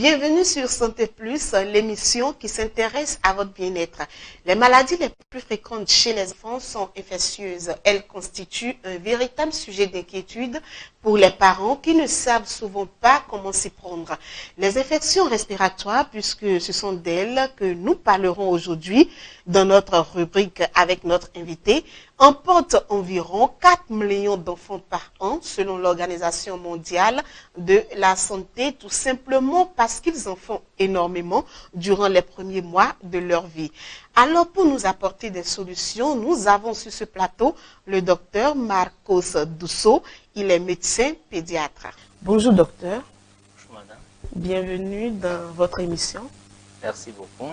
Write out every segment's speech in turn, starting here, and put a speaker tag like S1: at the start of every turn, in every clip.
S1: Bienvenue sur Santé Plus, l'émission qui s'intéresse à votre bien-être. Les maladies les plus fréquentes chez les enfants sont infectieuses. Elles constituent un véritable sujet d'inquiétude pour les parents qui ne savent souvent pas comment s'y prendre. Les infections respiratoires, puisque ce sont d'elles que nous parlerons aujourd'hui dans notre rubrique avec notre invité, emportent environ 4 millions d'enfants par an selon l'Organisation mondiale de la santé, tout simplement parce qu'ils en font énormément durant les premiers mois de leur vie. Alors, pour nous apporter des solutions, nous avons sur ce plateau le docteur Marcos Dusso. Il est médecin pédiatre. Bonjour docteur.
S2: Bonjour madame.
S1: Bienvenue dans votre émission.
S2: Merci beaucoup.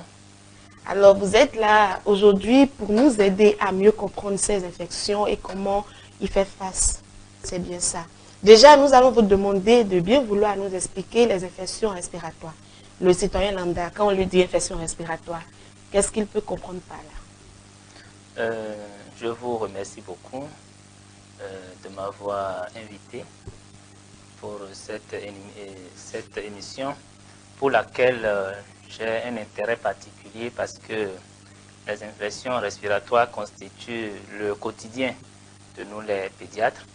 S1: Alors, vous êtes là aujourd'hui pour nous aider à mieux comprendre ces infections et comment y faire face. C'est bien ça. Déjà, nous allons vous demander de bien vouloir nous expliquer les infections respiratoires. Le citoyen lambda, quand on lui dit infection respiratoire, qu'est-ce qu'il peut comprendre par là?
S2: Je vous remercie beaucoup de m'avoir invité pour cette émission pour laquelle j'ai un intérêt particulier parce que les infections respiratoires constituent le quotidien de nous les pédiatres.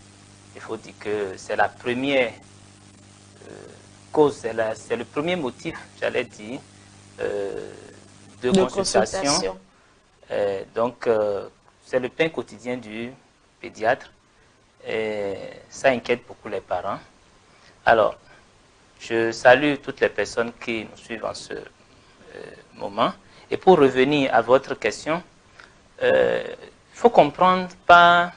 S2: Il faut dire que c'est la première cause, c'est le premier motif, j'allais dire, de consultation. Donc, c'est le pain quotidien du pédiatre et ça inquiète beaucoup les parents. Alors, je salue toutes les personnes qui nous suivent en ce moment. Et pour revenir à votre question, il faut comprendre par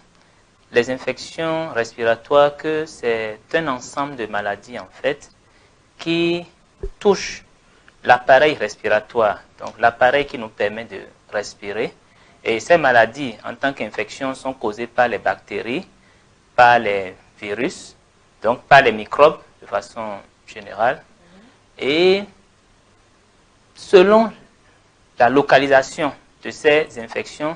S2: les infections respiratoires que c'est un ensemble de maladies en fait qui touchent l'appareil respiratoire, donc l'appareil qui nous permet de respirer. Et ces maladies en tant qu'infection sont causées par les bactéries, par les virus, donc par les microbes de façon générale. Et selon la localisation de ces infections,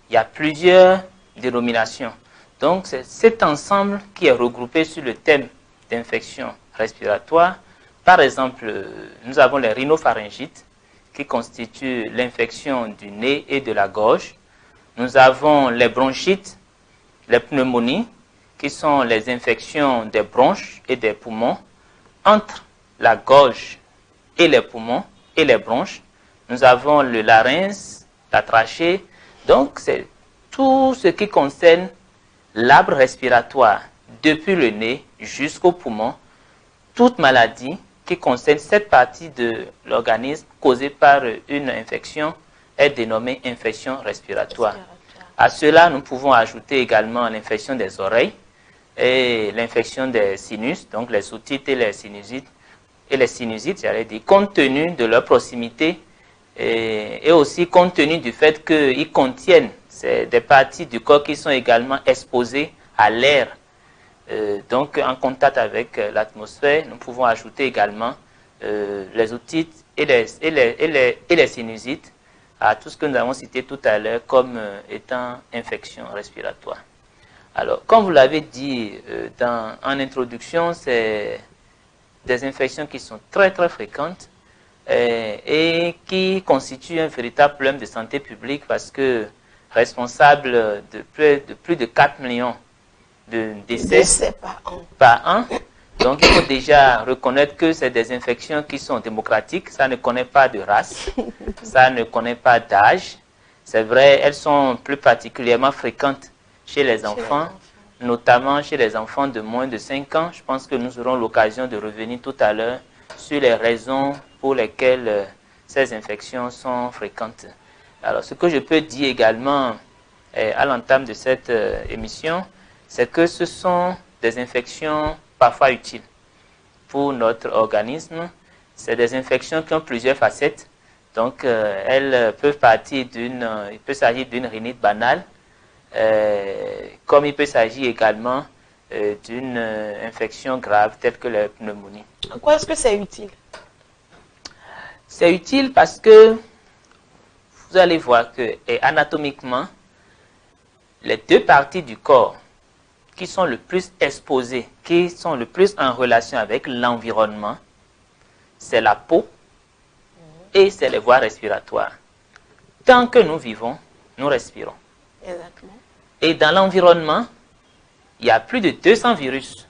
S2: il y a plusieurs dénominations. Donc, c'est cet ensemble qui est regroupé sur le thème d'infection respiratoire. Par exemple, nous avons les rhinopharyngites qui constituent l'infection du nez et de la gorge. Nous avons les bronchites, les pneumonies, qui sont les infections des bronches et des poumons. Entre la gorge et les poumons et les bronches, nous avons le larynx, la trachée. Donc, c'est tout ce qui concerne l'arbre respiratoire, depuis le nez jusqu'au poumon. Toute maladie qui concerne cette partie de l'organisme causée par une infection est dénommée infection respiratoire. À cela, nous pouvons ajouter également l'infection des oreilles et l'infection des sinus, donc les otites et les sinusites, j'allais dire, compte tenu de leur proximité et aussi compte tenu du fait qu'ils contiennent des parties du corps qui sont également exposées à l'air. Donc, en contact avec l'atmosphère, nous pouvons ajouter également les otites et les sinusites à tout ce que nous avons cité tout à l'heure comme étant infection respiratoire. Alors, comme vous l'avez dit en introduction, c'est des infections qui sont très très fréquentes et qui constituent un véritable problème de santé publique parce que responsable de plus de 4 millions de décès par an. Donc, il faut déjà reconnaître que c'est des infections qui sont démocratiques. Ça ne connaît pas de race, ça ne connaît pas d'âge. C'est vrai, elles sont plus particulièrement fréquentes chez les enfants, notamment chez les enfants de moins de 5 ans. Je pense que nous aurons l'occasion de revenir tout à l'heure sur les raisons pour lesquelles ces infections sont fréquentes. Alors, ce que je peux dire également à l'entame de cette émission, c'est que ce sont des infections parfois utiles pour notre organisme. C'est des infections qui ont plusieurs facettes. Donc, elles peuvent partir il peut s'agir d'une rhinite banale, comme il peut s'agir également d'une infection grave telle que la pneumonie.
S1: En quoi est-ce que c'est utile?
S2: C'est utile parce que vous allez voir que anatomiquement, les deux parties du corps qui sont le plus exposées, qui sont le plus en relation avec l'environnement, c'est la peau et c'est les voies respiratoires. Tant que nous vivons, nous respirons.
S1: Exactement.
S2: Et dans l'environnement, il y a plus de 200 virus.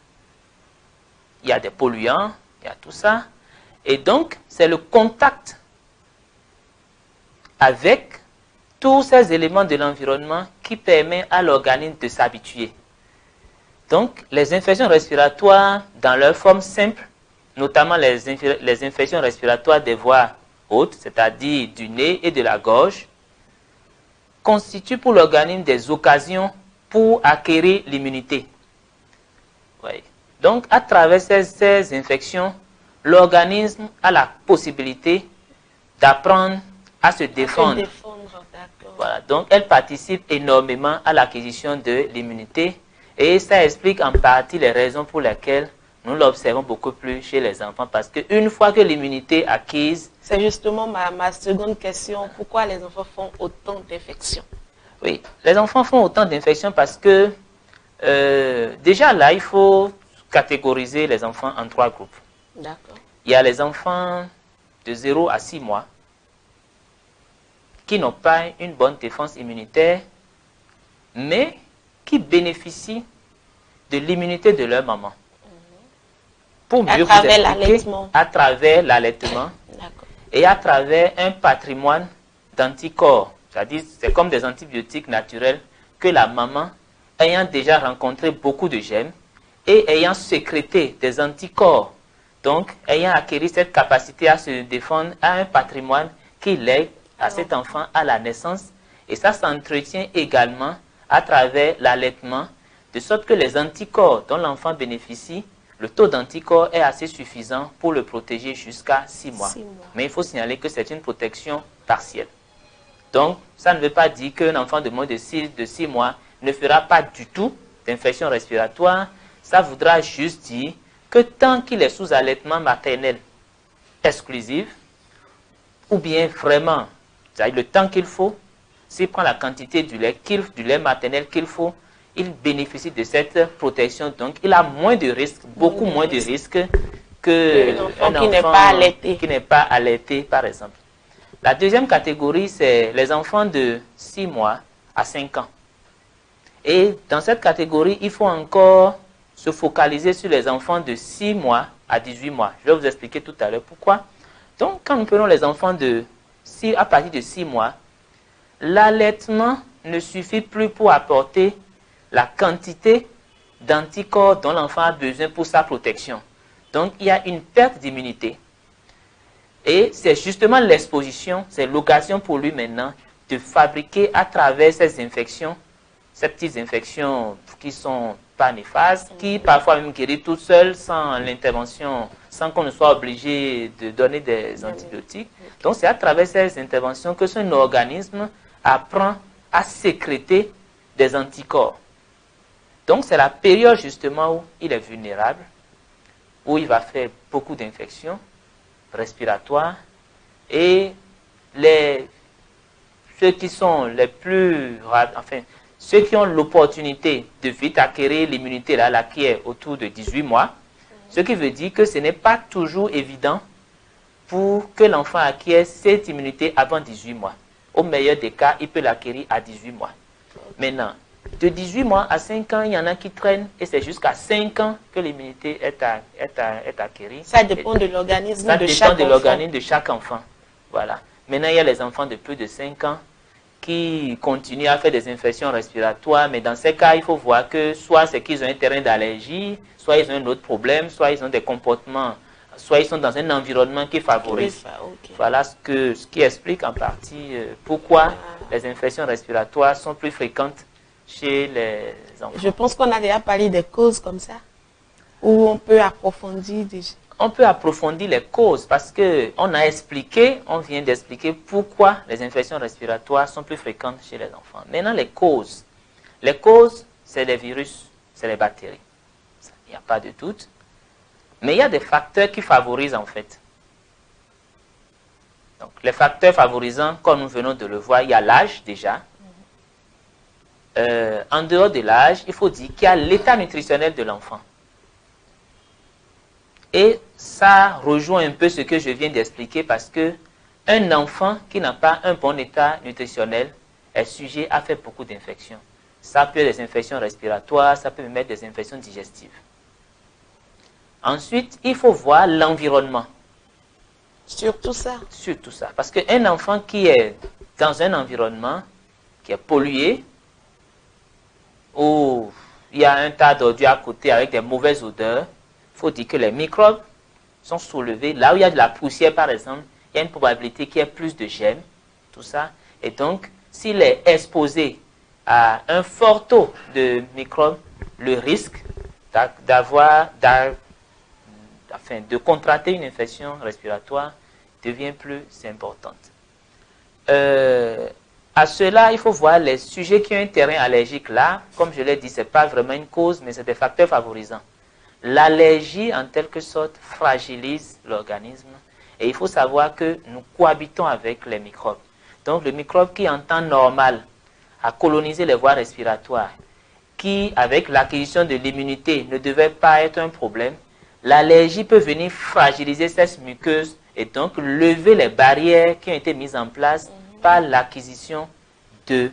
S2: Il y a des polluants, il y a tout ça. Et donc, c'est le contact avec tous ces éléments de l'environnement qui permet à l'organisme de s'habituer. Donc, les infections respiratoires, dans leur forme simple, notamment les infections respiratoires des voies hautes, c'est-à-dire du nez et de la gorge, constituent pour l'organisme des occasions pour acquérir l'immunité. Oui. Donc, à travers ces infections, l'organisme a la possibilité d'apprendre à se défendre. Voilà. Donc, elle participe énormément à l'acquisition de l'immunité et ça explique en partie les raisons pour lesquelles nous l'observons beaucoup plus chez les enfants parce qu'une fois que l'immunité est acquise...
S1: C'est justement ma seconde question. Pourquoi les enfants font autant d'infections?
S2: Oui, les enfants font autant d'infections parce que déjà là, il faut catégoriser les enfants en 3 groupes.
S1: D'accord.
S2: Il y a les enfants de 0 à 6 mois qui n'ont pas une bonne défense immunitaire, mais qui bénéficient de l'immunité de leur maman. Pour mieux vous expliquer, à travers l'allaitement et à travers un patrimoine d'anticorps. C'est-à-dire, c'est comme des antibiotiques naturels que la maman, ayant déjà rencontré beaucoup de germes et ayant sécrété des anticorps, donc ayant acquis cette capacité à se défendre, a un patrimoine qui lègue à cet enfant à la naissance. Et ça s'entretient également à travers l'allaitement, de sorte que les anticorps dont l'enfant bénéficie, le taux d'anticorps est assez suffisant pour le protéger jusqu'à 6 mois. Mais il faut signaler que c'est une protection partielle. Donc, ça ne veut pas dire qu'un enfant de moins de 6 mois ne fera pas du tout d'infection respiratoire. Ça voudra juste dire que tant qu'il est sous allaitement maternel exclusif, ou bien vraiment, c'est-à-dire le temps qu'il faut, s'il prend la quantité du lait maternel qu'il faut, il bénéficie de cette protection. Donc, il a moins de risques, beaucoup moins de risques qu'un enfant qui n'est pas allaité, par exemple. La deuxième catégorie, c'est les enfants de 6 mois à 5 ans. Et dans cette catégorie, il faut encore se focaliser sur les enfants de 6 mois à 18 mois. Je vais vous expliquer tout à l'heure pourquoi. Donc, quand nous prenons les enfants à partir de 6 mois, l'allaitement ne suffit plus pour apporter la quantité d'anticorps dont l'enfant a besoin pour sa protection. Donc, il y a une perte d'immunité. Et c'est justement l'exposition, c'est l'occasion pour lui maintenant de fabriquer à travers ces infections, ces petites infections qui ne sont pas néfastes, qui parfois même guérissent toutes seules sans l'intervention, sans qu'on ne soit obligé de donner des antibiotiques. Donc c'est à travers ces interventions que son organisme apprend à sécréter des anticorps. Donc c'est la période justement où il est vulnérable, où il va faire beaucoup d'infections respiratoires et ceux qui sont les plus, enfin, ceux qui ont l'opportunité de vite acquérir l'immunité là qui est autour de 18 mois, ce qui veut dire que ce n'est pas toujours évident pour que l'enfant acquiert cette immunité avant 18 mois. Au meilleur des cas, il peut l'acquérir à 18 mois. Maintenant, de 18 mois à 5 ans, il y en a qui traînent et c'est jusqu'à 5 ans que l'immunité est acquérie.
S1: Ça dépend de l'organisme de chaque enfant.
S2: Ça dépend de l'organisme de chaque enfant. Voilà. Maintenant, il y a les enfants de plus de 5 ans qui continuent à faire des infections respiratoires, mais dans ces cas, il faut voir que soit c'est qu'ils ont un terrain d'allergie, soit ils ont un autre problème, soit ils ont des comportements, soit ils sont dans un environnement qui favorise. Voilà ce qui explique en partie pourquoi les infections respiratoires sont plus fréquentes chez les enfants.
S1: Je pense qu'on a déjà parlé des causes comme ça, où on peut approfondir déjà.
S2: On peut approfondir les causes parce qu'on a expliqué, on vient d'expliquer pourquoi les infections respiratoires sont plus fréquentes chez les enfants. Maintenant, les causes. Les causes, c'est les virus, c'est les bactéries. Il n'y a pas de doute. Mais il y a des facteurs qui favorisent en fait. Donc, les facteurs favorisants, comme nous venons de le voir, il y a l'âge déjà. En dehors de l'âge, il faut dire qu'il y a l'état nutritionnel de l'enfant. Et ça rejoint un peu ce que je viens d'expliquer parce que un enfant qui n'a pas un bon état nutritionnel est sujet à faire beaucoup d'infections. Ça peut être des infections respiratoires, ça peut même être des infections digestives. Ensuite, il faut voir l'environnement.
S1: Surtout ça.
S2: Surtout ça. Parce qu'un enfant qui est dans un environnement qui est pollué, où il y a un tas d'ordures à côté avec des mauvaises odeurs, il faut dire que les microbes sont soulevés. Là où il y a de la poussière, par exemple, il y a une probabilité qu'il y ait plus de germes, tout ça. Et donc, s'il est exposé à un fort taux de microbes, le risque de contracter une infection respiratoire devient plus importante. À cela, il faut voir les sujets qui ont un terrain allergique là. Comme je l'ai dit, ce n'est pas vraiment une cause, mais c'est des facteurs favorisants. L'allergie, en quelque sorte, fragilise l'organisme. Et il faut savoir que nous cohabitons avec les microbes. Donc, le microbe qui, en temps normal, a colonisé les voies respiratoires, qui, avec l'acquisition de l'immunité, ne devait pas être un problème, l'allergie peut venir fragiliser cette muqueuse et donc lever les barrières qui ont été mises en place par l'acquisition de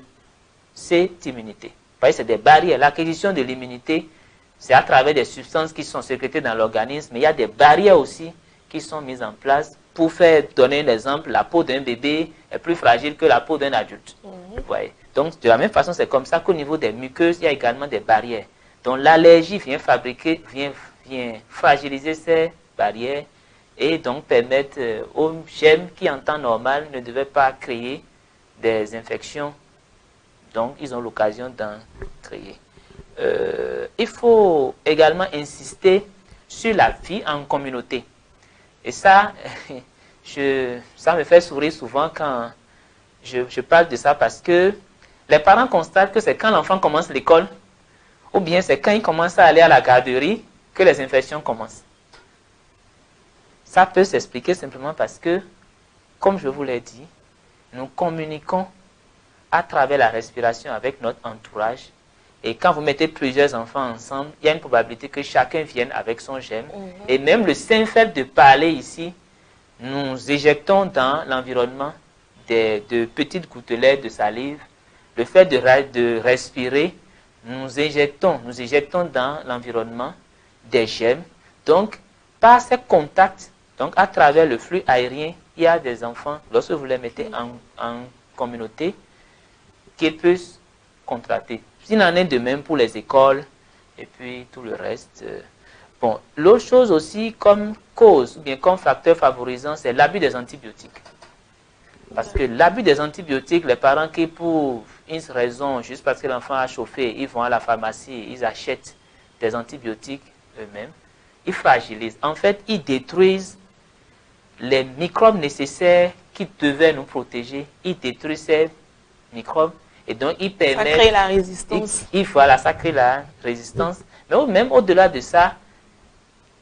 S2: cette immunité. Vous voyez, c'est des barrières. L'acquisition de l'immunité, c'est à travers des substances qui sont sécrétées dans l'organisme, mais il y a des barrières aussi qui sont mises en place. Pour faire donner un exemple, la peau d'un bébé est plus fragile que la peau d'un adulte. Vous voyez. Donc, de la même façon, c'est comme ça qu'au niveau des muqueuses, il y a également des barrières. Donc, l'allergie vient fragiliser ces barrières et donc permettre aux germes qui, en temps normal, ne devaient pas créer des infections. Donc, ils ont l'occasion d'en créer. Il faut également insister sur la vie en communauté. Et ça, ça me fait sourire souvent quand je parle de ça parce que les parents constatent que c'est quand l'enfant commence l'école ou bien c'est quand il commence à aller à la garderie que les infections commencent. Ça peut s'expliquer simplement parce que, comme je vous l'ai dit, nous communiquons à travers la respiration avec notre entourage. Et quand vous mettez plusieurs enfants ensemble, il y a une probabilité que chacun vienne avec son germe. Et même le simple fait de parler ici, nous éjectons dans l'environnement de petites gouttelettes de salive. Le fait de respirer, nous éjectons dans l'environnement des germes. Donc, par ces contacts, donc à travers le flux aérien, il y a des enfants, lorsque vous les mettez en communauté, qui puissent contracter. Il en est de même pour les écoles et puis tout le reste. Bon, l'autre chose aussi comme cause ou bien comme facteur favorisant, c'est l'abus des antibiotiques. Parce que l'abus des antibiotiques, les parents qui pour une raison, juste parce que l'enfant a chauffé, ils vont à la pharmacie, ils achètent des antibiotiques eux-mêmes, ils fragilisent. En fait, ils détruisent les microbes nécessaires qui devaient nous protéger. Ils détruisent ces microbes. Et donc, ils permettent...
S1: Ça crée la résistance.
S2: Voilà, ça crée la résistance. Mais même au-delà de ça,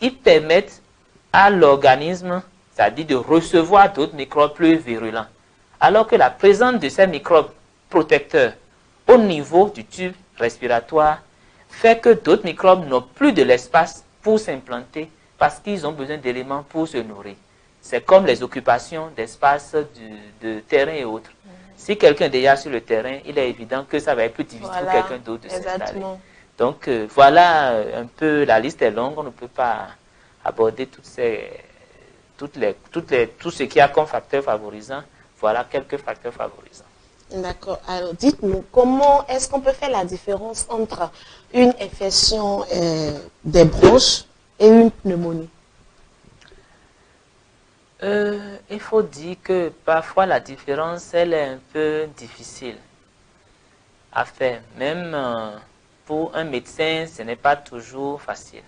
S2: ils permettent à l'organisme, c'est-à-dire de recevoir d'autres microbes plus virulents. Alors que la présence de ces microbes protecteurs au niveau du tube respiratoire fait que d'autres microbes n'ont plus de l'espace pour s'implanter parce qu'ils ont besoin d'éléments pour se nourrir. C'est comme les occupations d'espace de terrain et autres. Si quelqu'un est déjà sur le terrain, il est évident que ça va être plus difficile pour quelqu'un d'autre de s'installer. Donc voilà un peu, la liste est longue, on ne peut pas aborder tout ce qu'il y a comme facteurs favorisants. Voilà quelques facteurs favorisants.
S1: D'accord. Alors dites-nous, comment est-ce qu'on peut faire la différence entre une infection des bronches et une pneumonie?
S2: Il faut dire que parfois la différence, elle est un peu difficile à faire. Même pour un médecin, ce n'est pas toujours facile.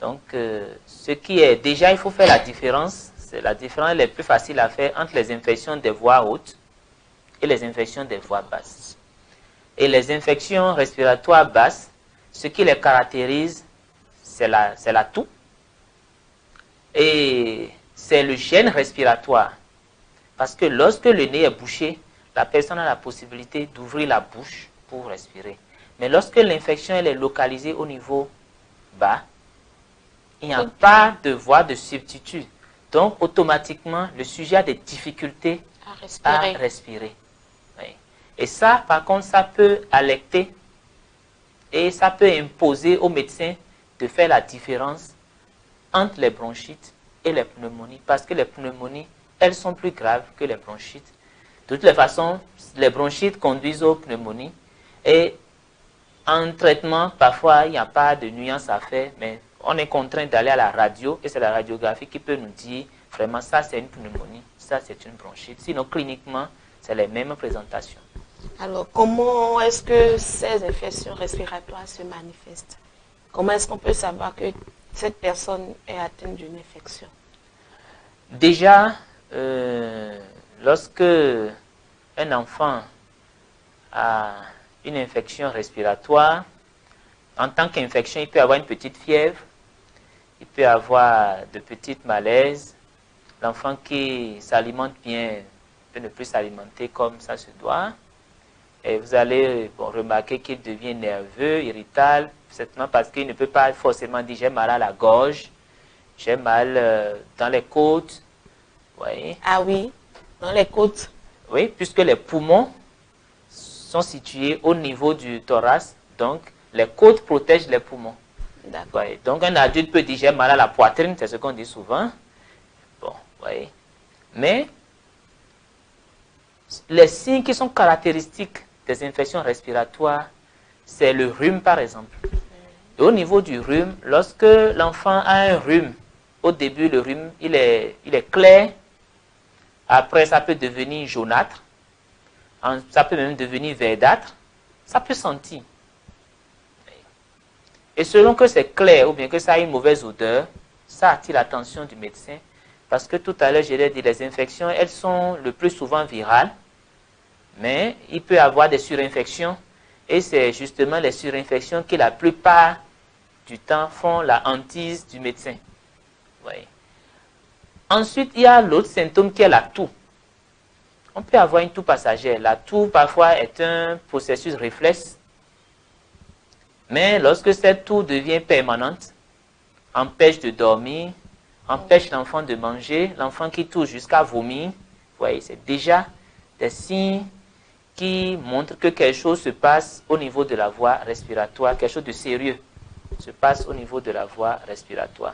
S2: Donc, ce qui est déjà, il faut faire la différence. La différence elle est plus facile à faire entre les infections des voies hautes et les infections des voies basses. Et les infections respiratoires basses, ce qui les caractérise, c'est la toux. Et c'est le gène respiratoire. Parce que lorsque le nez est bouché, la personne a la possibilité d'ouvrir la bouche pour respirer. Mais lorsque l'infection elle est localisée au niveau bas, Il n'y a pas de voie de substitut. Donc, automatiquement, le sujet a des difficultés à respirer. Oui. Et ça, par contre, ça peut alerter et ça peut imposer au médecin de faire la différence entre les bronchites et les pneumonies. Parce que les pneumonies, elles sont plus graves que les bronchites. De toutes les façons, les bronchites conduisent aux pneumonies. Et en traitement, parfois, il n'y a pas de nuance à faire, mais on est contraint d'aller à la radio et c'est la radiographie qui peut nous dire vraiment ça c'est une pneumonie, ça c'est une bronchite. Sinon, cliniquement, c'est les mêmes présentations.
S1: Alors, comment est-ce que ces infections respiratoires se manifestent? Comment est-ce qu'on peut savoir que cette personne est atteinte d'une infection?
S2: Déjà, lorsque un enfant a une infection respiratoire, en tant qu'infection, il peut avoir une petite fièvre, il peut avoir de petites malaises. L'enfant qui s'alimente bien peut ne plus s'alimenter comme ça se doit. Et vous allez remarquer qu'il devient nerveux, irritable, certainement parce qu'il ne peut pas forcément dire j'ai mal à la gorge, j'ai mal dans les côtes. Oui.
S1: Ah oui, dans les côtes.
S2: Oui, puisque les poumons sont situés au niveau du thorax, donc les côtes protègent les poumons.
S1: D'accord.
S2: Oui. Donc un adulte peut dire j'ai mal à la poitrine, c'est ce qu'on dit souvent. Bon, oui. Mais les signes qui sont caractéristiques des infections respiratoires, c'est le rhume par exemple. Et au niveau du rhume, lorsque l'enfant a un rhume, au début le rhume il est clair, après ça peut devenir jaunâtre, ça peut même devenir verdâtre, ça peut sentir. Et selon que c'est clair ou bien que ça a une mauvaise odeur, ça attire l'attention du médecin. Parce que tout à l'heure, je l'ai dit, les infections, elles sont le plus souvent virales, mais il peut y avoir des surinfections. Et c'est justement les surinfections qui, la plupart du temps, font la hantise du médecin. Oui. Ensuite, il y a l'autre symptôme qui est la toux. On peut avoir une toux passagère. La toux, parfois, est un processus réflexe. Mais lorsque cette toux devient permanente, empêche de dormir, empêche l'enfant de manger, l'enfant qui tousse jusqu'à vomir, vous voyez, c'est déjà des signes qui montrent que quelque chose se passe au niveau de la voie respiratoire, quelque chose de sérieux se passe au niveau de la voie respiratoire.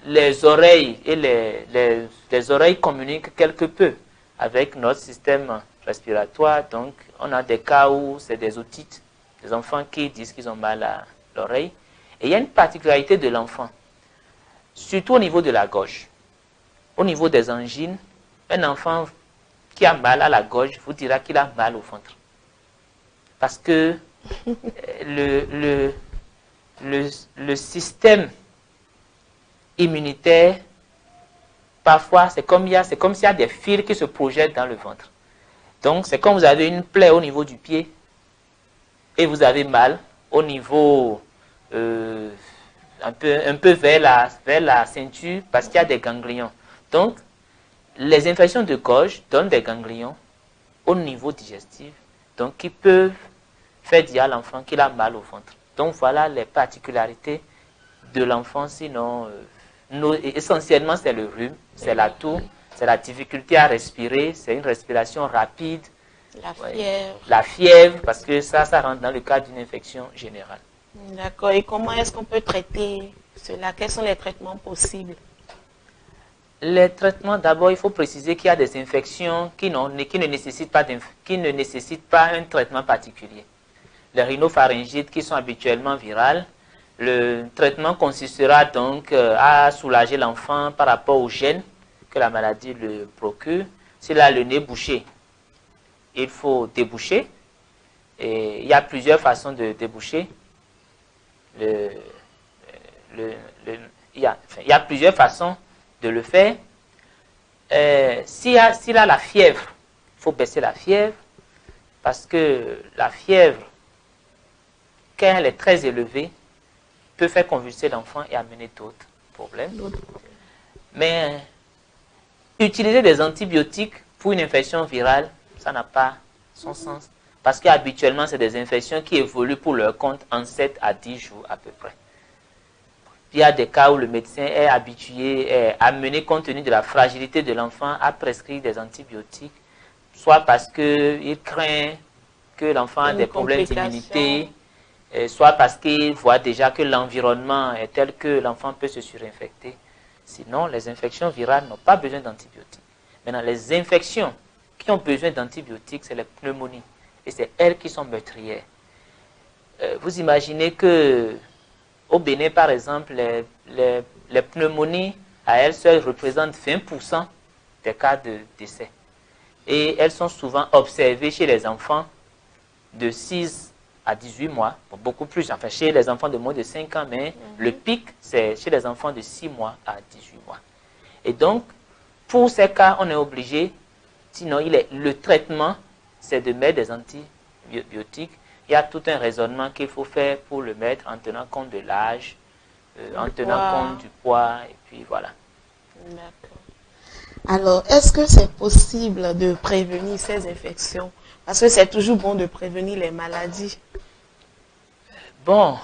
S2: Les oreilles et les oreilles communiquent quelque peu avec notre système respiratoire, donc on a des cas où c'est des otites, des enfants qui disent qu'ils ont mal à l'oreille. Et il y a une particularité de l'enfant, surtout au niveau de la gorge. Au niveau des angines, un enfant qui a mal à la gorge vous dira qu'il a mal au ventre. Parce que le système immunitaire, parfois, c'est comme s'il y a des fils qui se projettent dans le ventre. Donc, c'est comme vous avez une plaie au niveau du pied et vous avez mal au niveau un peu vers la ceinture parce qu'il y a des ganglions. Donc, les infections de gorge donnent des ganglions au niveau digestif, donc qui peuvent faire dire à l'enfant qu'il a mal au ventre. Donc, voilà les particularités de l'enfant. Sinon, essentiellement, c'est le rhume, c'est la toux, c'est la difficulté à respirer, c'est une respiration rapide.
S1: La fièvre.
S2: La fièvre, parce que ça rentre dans le cadre d'une infection générale.
S1: D'accord. Et comment est-ce qu'on peut traiter cela? Quels sont les traitements possibles?
S2: Les traitements, d'abord, il faut préciser qu'il y a des infections qui ne nécessitent pas un traitement particulier. Les rhinopharyngites qui sont habituellement virales, le traitement consistera donc à soulager l'enfant par rapport aux gènes que la maladie le procure. S'il a le nez bouché, il faut déboucher. Et il y a plusieurs façons de déboucher. Il y a plusieurs façons de le faire. S'il a la fièvre, il faut baisser la fièvre. Parce que la fièvre, quand elle est très élevée, peut faire convulser l'enfant et amener d'autres problèmes. Mais utiliser des antibiotiques pour une infection virale, ça n'a pas son sens. Parce qu'habituellement, c'est des infections qui évoluent pour leur compte en 7 à 10 jours à peu près. il y a des cas où le médecin est habitué, est amené compte tenu de la fragilité de l'enfant à prescrire des antibiotiques, soit parce qu'il craint que l'enfant a des problèmes d'immunité, soit parce qu'il voit déjà que l'environnement est tel que l'enfant peut se surinfecter. Sinon, les infections virales n'ont pas besoin d'antibiotiques. Maintenant, les infections qui ont besoin d'antibiotiques, c'est les pneumonies. Et c'est elles qui sont meurtrières. Vous imaginez que au Bénin, par exemple, les pneumonies à elles seules représentent 20% des cas de décès. Et elles sont souvent observées chez les enfants de 6 à 18 mois, bon, beaucoup plus, enfin chez les enfants de moins de 5 ans, mais le pic, c'est chez les enfants de 6 mois à 18 mois. Et donc, pour ces cas, on est obligé, sinon le traitement, c'est de mettre des antibiotiques. Il y a tout un raisonnement qu'il faut faire pour le mettre en tenant compte de l'âge, en tenant compte du poids, et puis voilà.
S1: D'accord. Alors, est-ce que c'est possible de prévenir ces infections? Parce que c'est toujours bon de prévenir les maladies.
S2: Bon,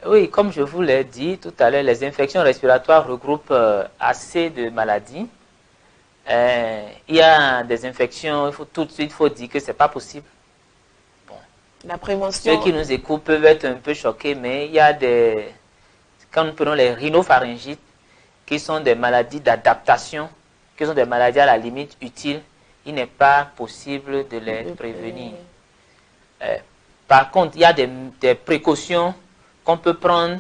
S2: oui, comme je vous l'ai dit tout à l'heure, les infections respiratoires regroupent assez de maladies. Il y a des infections, tout de suite, il faut dire que ce n'est pas possible. Bon.
S1: La prévention.
S2: Ceux qui nous écoutent peuvent être un peu choqués, mais il y a des... Quand nous prenons les rhinopharyngites, qui sont des maladies d'adaptation, qui sont des maladies à la limite utiles, il n'est pas possible de les prévenir. Par contre, il y a des précautions qu'on peut prendre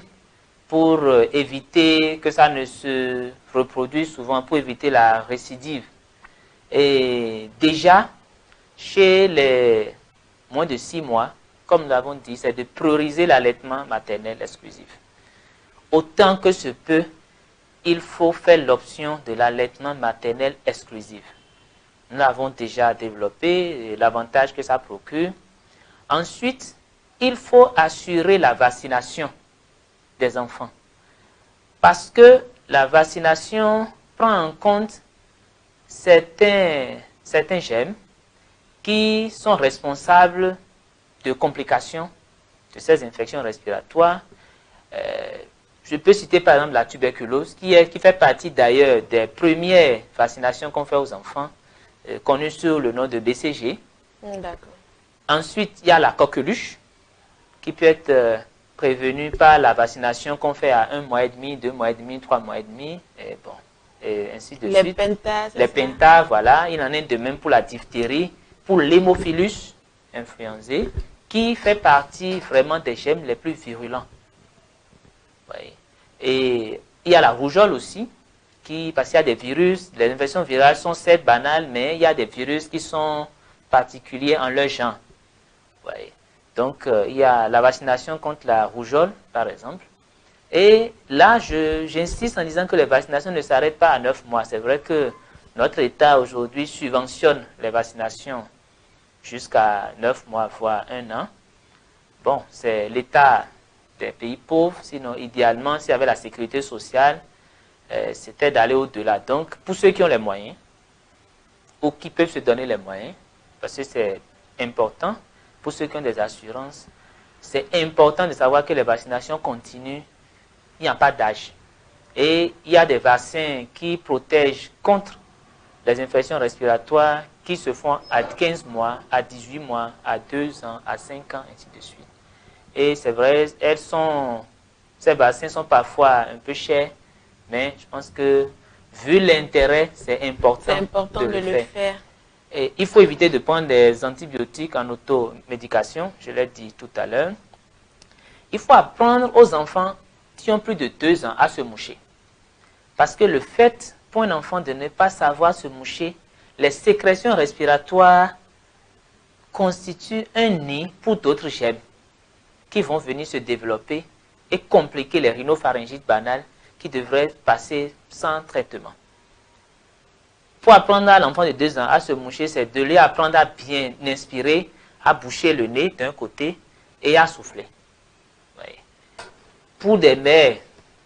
S2: pour éviter que ça ne se reproduise souvent, pour éviter la récidive. Et déjà, chez les moins de 6 mois, comme nous l'avons dit, c'est de prioriser l'allaitement maternel exclusif. Autant que se peut, il faut faire l'option de l'allaitement maternel exclusif. Nous l'avons déjà développé, l'avantage que ça procure. Ensuite, il faut assurer la vaccination des enfants. Parce que la vaccination prend en compte certains germes qui sont responsables de complications de ces infections respiratoires. Je peux citer par exemple la tuberculose, qui fait partie d'ailleurs des premières vaccinations qu'on fait aux enfants, connues sous le nom de BCG.
S1: D'accord.
S2: Ensuite, il y a la coqueluche, qui peut être prévenue par la vaccination qu'on fait à 1 mois et demi, 2 mois et demi, 3 mois et demi, et bon, et ainsi de suite. Les pentas, voilà. Il en est de même pour la diphtérie, pour l'hémophilus influenzae, qui fait partie vraiment des germes les plus virulents. Oui. Et il y a la rougeole aussi, parce qu'il y a des virus, les infections virales sont certes banales, mais il y a des virus qui sont particuliers en leur genre. Oui. Donc, il y a la vaccination contre la rougeole, par exemple. Et là, j'insiste en disant que les vaccinations ne s'arrêtent pas à 9 mois. C'est vrai que notre État aujourd'hui subventionne les vaccinations jusqu'à 9 mois, voire 1 an. Bon, c'est l'État des pays pauvres, sinon idéalement, s'il y avait la sécurité sociale, c'était d'aller au-delà. Donc, pour ceux qui ont les moyens, ou qui peuvent se donner les moyens, parce que c'est important, pour ceux qui ont des assurances, c'est important de savoir que les vaccinations continuent, il n'y a pas d'âge. Et il y a des vaccins qui protègent contre les infections respiratoires qui se font à 15 mois, à 18 mois, à 2 ans, à 5 ans, ainsi de suite. Et c'est vrai, ces vaccins sont parfois un peu chers, mais je pense que, vu l'intérêt, c'est important de le faire. Et il faut éviter de prendre des antibiotiques en automédication, je l'ai dit tout à l'heure. Il faut apprendre aux enfants qui ont plus de 2 ans à se moucher. Parce que le fait pour un enfant de ne pas savoir se moucher, les sécrétions respiratoires constituent un nid pour d'autres germes qui vont venir se développer et compliquer les rhinopharyngites banales qui devraient passer sans traitement. Pour apprendre à l'enfant de 2 ans à se moucher, c'est de lui apprendre à bien inspirer, à boucher le nez d'un côté et à souffler. Oui. Pour des mères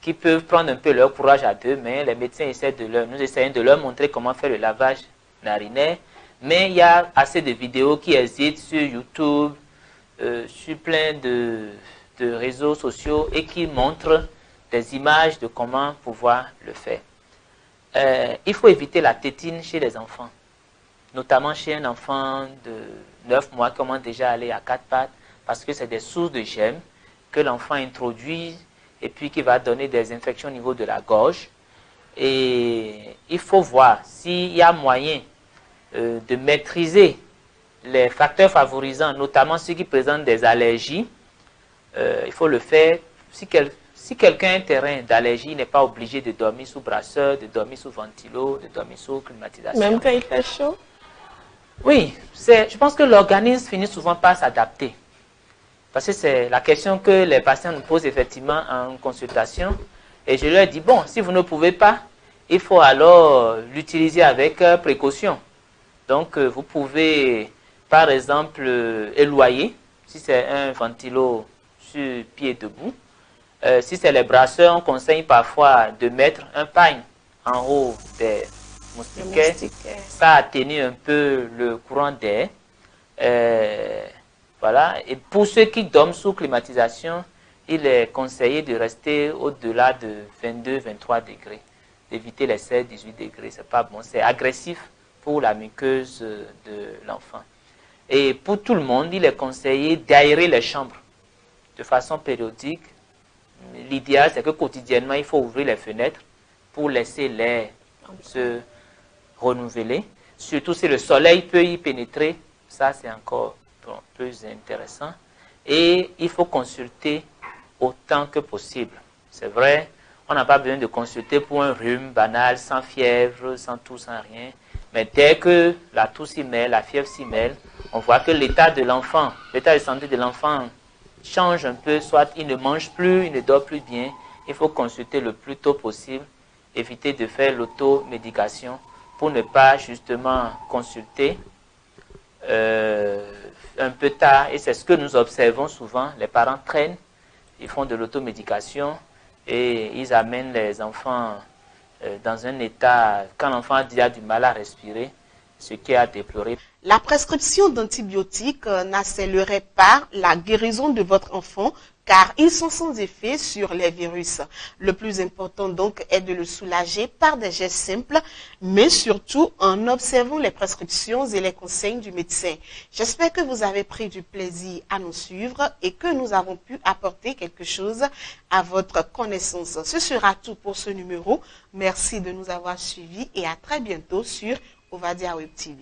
S2: qui peuvent prendre un peu leur courage à 2 mains, les médecins nous essayons de leur montrer comment faire le lavage narinaire, mais il y a assez de vidéos qui existent sur YouTube, sur plein de réseaux sociaux et qui montrent des images de comment pouvoir le faire. Il faut éviter la tétine chez les enfants, notamment chez un enfant de 9 mois qui commence déjà à aller à 4 pattes, parce que c'est des sources de germes que l'enfant introduit et puis qui va donner des infections au niveau de la gorge. Et il faut voir s'il y a moyen de maîtriser les facteurs favorisants, notamment ceux qui présentent des allergies. Il faut le faire. Si quelqu'un a un terrain d'allergie, il n'est pas obligé de dormir sous brasseur, de dormir sous ventilo, de dormir sous climatisation.
S3: Même quand il fait chaud?
S2: Oui, je pense que l'organisme finit souvent par s'adapter. Parce que c'est la question que les patients nous posent effectivement en consultation. Et je leur dis, bon, si vous ne pouvez pas, il faut alors l'utiliser avec précaution. Donc, vous pouvez, par exemple, éloigner, si c'est un ventilo sur pied debout. Si c'est les brasseurs, on conseille parfois de mettre un pagne en haut des moustiquaires. Ça atténue un peu le courant d'air. Voilà. Et pour ceux qui dorment sous climatisation, il est conseillé de rester au-delà de 22-23 degrés, d'éviter les 16-18 degrés. C'est pas bon, c'est agressif pour la muqueuse de l'enfant. Et pour tout le monde, il est conseillé d'aérer les chambres de façon périodique. L'idéal, c'est que quotidiennement, il faut ouvrir les fenêtres pour laisser l'air se renouveler. Surtout si le soleil peut y pénétrer, ça c'est encore plus intéressant. Et il faut consulter autant que possible. C'est vrai, on n'a pas besoin de consulter pour un rhume banal, sans fièvre, sans toux, sans rien. Mais dès que la toux s'y mêle, la fièvre s'y mêle, on voit que l'état de l'enfant, l'état de santé de l'enfant change un peu, soit il ne mange plus, il ne dort plus bien. Il faut consulter le plus tôt possible, éviter de faire l'automédication pour ne pas justement consulter un peu tard. Et c'est ce que nous observons souvent. Les parents traînent, ils font de l'automédication et ils amènent les enfants dans un état, quand l'enfant a déjà du mal à respirer, ce qui est à déplorer.
S1: La prescription d'antibiotiques n'accélérerait pas la guérison de votre enfant car ils sont sans effet sur les virus. Le plus important donc est de le soulager par des gestes simples, mais surtout en observant les prescriptions et les conseils du médecin. J'espère que vous avez pris du plaisir à nous suivre et que nous avons pu apporter quelque chose à votre connaissance. Ce sera tout pour ce numéro. Merci de nous avoir suivis et à très bientôt sur Ovadia Web TV.